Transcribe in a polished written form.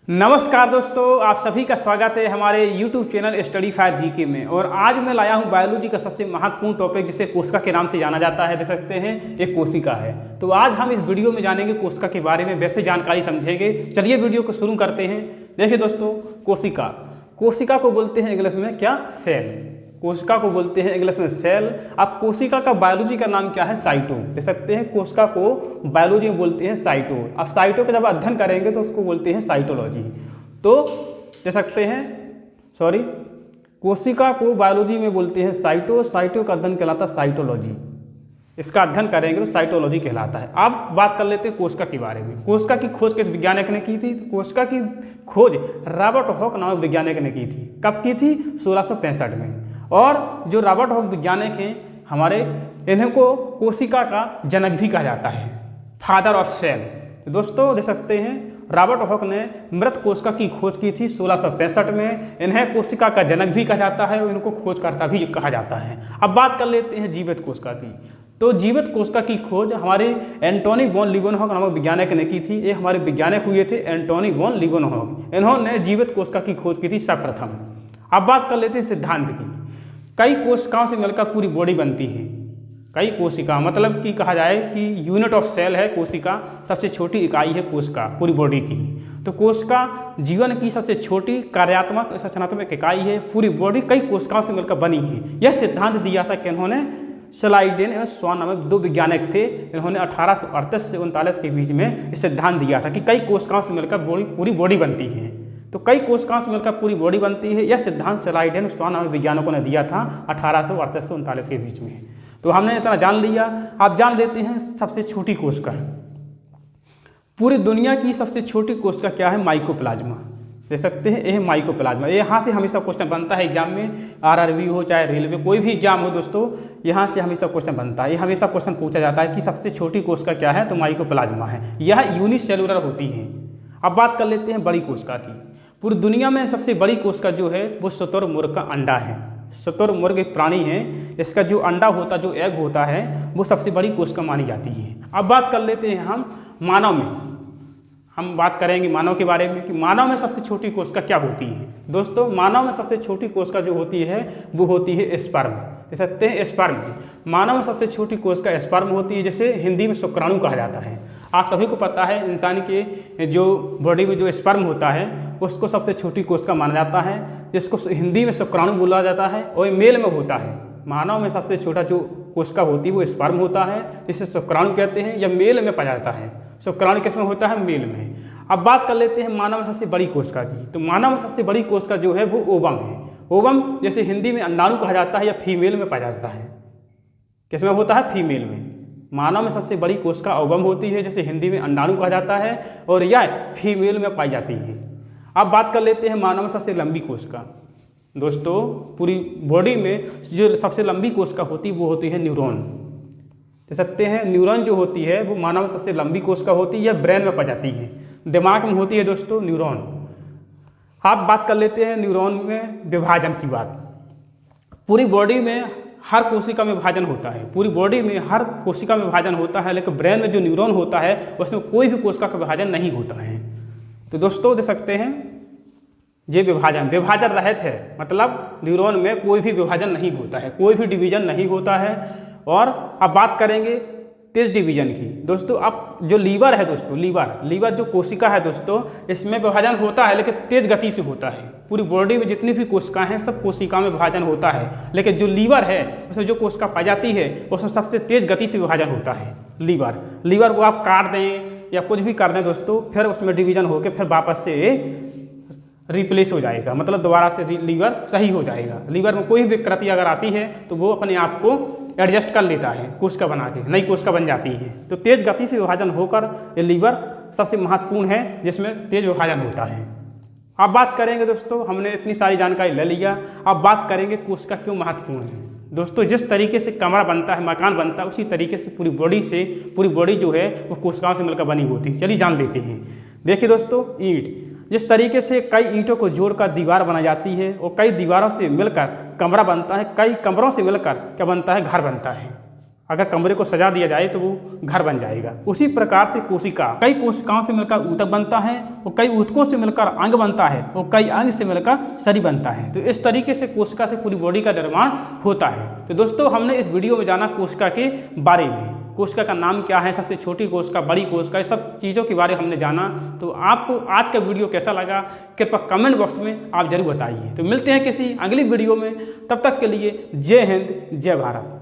नमस्कार दोस्तों, आप सभी का स्वागत है हमारे YouTube channel study for GK में। और आज मैं लाया हूं बायोलॉजी का सबसे महत्वपूर्ण टॉपिक जिसे कोशिका के नाम से जाना जाता है। देख सकते हैं एक कोशिका है। तो आज हम इस वीडियो में जानेंगे कोशिका के बारे में, वैसे जानकारी समझेंगे। चलिए वीडियो को शुरू करते हैं। देखिए दोस्तों, कोशिका को बोलते हैं इंग्लिश में क्या? सेल। कोशिका को बोलते हैं इंग्लिश में सेल। अब कोशिका का बायोलॉजी का नाम क्या है? साइटो। देख सकते हैं कोशिका को बायोलॉजी में बोलते हैं साइटो। अब साइटो का जब अध्ययन करेंगे तो उसको बोलते हैं साइटोलॉजी। तो देख सकते हैं कोशिका को बायोलॉजी में बोलते हैं साइटो का अध्ययन कहलाता है साइटोलॉजी। इसका अध्ययन करेंगे तो साइटोलॉजी कहलाता है। अब बात कर लेते हैं कोशिका के बारे में। कोशिका की खोज किस वैज्ञानिक ने की थी? कोशिका की खोज रॉबर्ट हॉक नामक वैज्ञानिक ने की थी। कब की थी? 1665 में। और जो रॉबर्ट हॉक वैज्ञानिक हैं हमारे, इन्हें को कोशिका का जनक भी कहा जाता है, फादर ऑफ सेल। दोस्तों देख सकते हैं रॉबर्ट हॉक ने मृत कोशिका की खोज की थी 1665 में। इन्हें कोशिका का जनक भी कहा जाता है और इनको खोजकर्ता भी कहा जाता है। अब बात कर लेते हैं जीवित कोशिका की। तो जीवित कोशिका की खोज हमारे एंटोनी वॉन लीवेनहॉक नामक वैज्ञानिक ने की थी। ये हमारे वैज्ञानिक हुए थे एंटोनी वॉन लीवेनहॉक। इन्होंने जीवित कोशिका की खोज की थी सर्वप्रथम। अब बात कर लेते हैं सिद्धांत की। कई कोशिकाओं से मिलकर पूरी बॉडी बनती है। कई कोशिका मतलब कि कहा जाए कि यूनिट ऑफ सेल है कोशिका, सबसे छोटी इकाई है कोशिका पूरी बॉडी की। तो कोशिका जीवन की सबसे छोटी कार्यात्मक संरचनात्मक इकाई है। पूरी बॉडी कई कोशिकाओं से मिलकर बनी है। यह सिद्धांत दिया था कि इन्होंने स्लाइडेन एवं स्वान नामक दो वैज्ञानिक थे। इन्होंने 1838 से 39 के बीच में इस सिद्धांत दिया था कि कई कोशिकाओं से मिलकर पूरी बॉडी बनती है। तो कई कोशिकाओं से मिलकर पूरी बॉडी बनती है। यह सिद्धांत स्लाइडेन स्वान नामक वैज्ञानिकों ने दिया था 1838 से 39 के बीच में। तो हमने इतना जान लिया। आप जान लेते हैं सबसे छोटी कोशिका। पूरी दुनिया की सबसे छोटी कोशिका क्या है? माइकोप्लाज्मा। देख सकते हैं यह माइकोप्लाज्मा। यहाँ से हमेशा क्वेश्चन बनता है एग्जाम में, आरआरबी हो चाहे रेलवे कोई भी एग्जाम हो दोस्तों, यहाँ से हमेशा क्वेश्चन बनता है। ये हमेशा क्वेश्चन पूछा जाता है कि सबसे छोटी कोशिका क्या है? तो माइकोप्लाज्मा है। यह यूनिसेलुलर होती है। अब बात कर लेते हैं बड़ी कोशिका की। पूरी दुनिया में सबसे बड़ी कोशिका जो है वो शुतुरमुर्ग का अंडा है। शुतुरमुर्ग एक प्राणी है, इसका जो अंडा होता है, जो एग होता है, वो सबसे बड़ी कोशिका मानी जाती है। अब बात कर लेते हैं हम मानव में। हम बात करेंगे मानव के बारे में कि मानव में सबसे छोटी कोशिका क्या होती है। दोस्तों मानव में सबसे छोटी कोशिका जो होती है वो होती है स्पर्म। कह सकते हैं स्पर्म। मानव में सबसे छोटी कोशिका स्पर्म होती है, जिसे हिंदी में शुक्राणु कहा जाता है। आप सभी को पता है इंसान के जो बॉडी में जो स्पर्म होता है उसको सबसे छोटी कोशिका माना जाता है, जिसको हिंदी में शुक्राणु बोला जाता है और मेल में होता है। मानव में सबसे छोटा जो कोशिका होती है वो स्पर्म होता है, जिसे शुक्राणु कहते हैं। या मेल में पाया जाता है। शुक्राणु किसमें होता है? मेल में। अब बात कर लेते हैं मानव में सबसे बड़ी कोशिका की। तो मानव में सबसे बड़ी कोशिका जो है वो ओवम है। ओवम जैसे हिंदी में अंडाणु कहा जाता है या फीमेल में पाया जाता है। किसमें होता है? फीमेल में। मानव में सबसे बड़ी कोशिका ओवम होती है, जैसे हिंदी में अंडाणु कहा जाता है, और यह फीमेल में पाई जाती है। अब बात कर लेते हैं मानव में सबसे लंबी कोशिका। दोस्तों पूरी बॉडी में जो सबसे लंबी कोशिका होती है वो होती है न्यूरॉन। देख सकते हैं न्यूरॉन जो होती है वो मानव में सबसे लंबी कोशिका होती है। यह ब्रेन में पाई जाती है, दिमाग में होती है दोस्तों न्यूरॉन। आप बात कर लेते हैं न्यूरॉन में विभाजन की बात। पूरी बॉडी में हर कोशिका में विभाजन होता है। पूरी बॉडी में हर कोशिका में विभाजन होता है, लेकिन ब्रेन में जो न्यूरॉन होता है उसमें कोई भी कोशिका का विभाजन नहीं होता है। तो दोस्तों देख सकते हैं ये विभाजन रहित है, मतलब न्यूरॉन में कोई भी विभाजन नहीं होता है, कोई भी डिवीजन नहीं होता है। और अब बात करेंगे तेज डिवीजन की। दोस्तों अब जो लीवर है दोस्तों, लीवर जो कोशिका है दोस्तों, इसमें विभाजन होता है लेकिन तेज गति से होता है। पूरी बॉडी में जितनी भी कोशिकाएं हैं सब कोशिका में विभाजन होता है, लेकिन जो लीवर है उसमें जो कोशिका पाई जाती है उसमें सबसे तेज गति से विभाजन होता है। लीवर को आप काट दें या कुछ भी कर दें दोस्तों, फिर उसमें डिवीजन होकर फिर वापस से रिप्लेस हो जाएगा, मतलब दोबारा से लीवर सही हो जाएगा। लीवर में कोई भी विकृति अगर आती है तो वो अपने आप को एडजस्ट कर लेता है, कोशिका बना के नई कोशिका बन जाती है। तो तेज गति से विभाजन होकर ये लीवर सबसे महत्वपूर्ण है, जिसमें तेज विभाजन होता है। अब बात करेंगे दोस्तों, हमने इतनी सारी जानकारी ले लिया। अब बात करेंगे कोशिका क्यों महत्वपूर्ण है। दोस्तों जिस तरीके से कमरा बनता है, मकान बनता है, उसी तरीके से पूरी बॉडी जो है वो कोशिकाओं से मिलकर बनी होती है। चलिए जान लेते हैं। देखिए दोस्तों, ईंट जिस तरीके से कई ईंटों को जोड़कर दीवार बनाई जाती है और कई दीवारों से मिलकर कमरा बनता है, कई कमरों से मिलकर क्या बनता है? घर बनता है। अगर कमरे को सजा दिया जाए तो वो घर बन जाएगा। उसी प्रकार से कोशिका कई कोशिकाओं से मिलकर ऊतक बनता है, और कई ऊतकों से मिलकर अंग बनता है, और कई अंग से मिलकर शरीर बनता है। तो इस तरीके से कोशिका से पूरी बॉडी का निर्माण होता है। तो दोस्तों हमने इस वीडियो में जाना कोशिका के बारे में, कोशिका का नाम क्या है, सबसे छोटी कोशिका, बड़ी कोशिका, ये सब चीज़ों के बारे में हमने जाना। तो आपको आज का वीडियो कैसा लगा कृपया कमेंट बॉक्स में आप जरूर बताइए। तो मिलते हैं किसी अगली वीडियो में, तब तक के लिए जय हिंद जय भारत।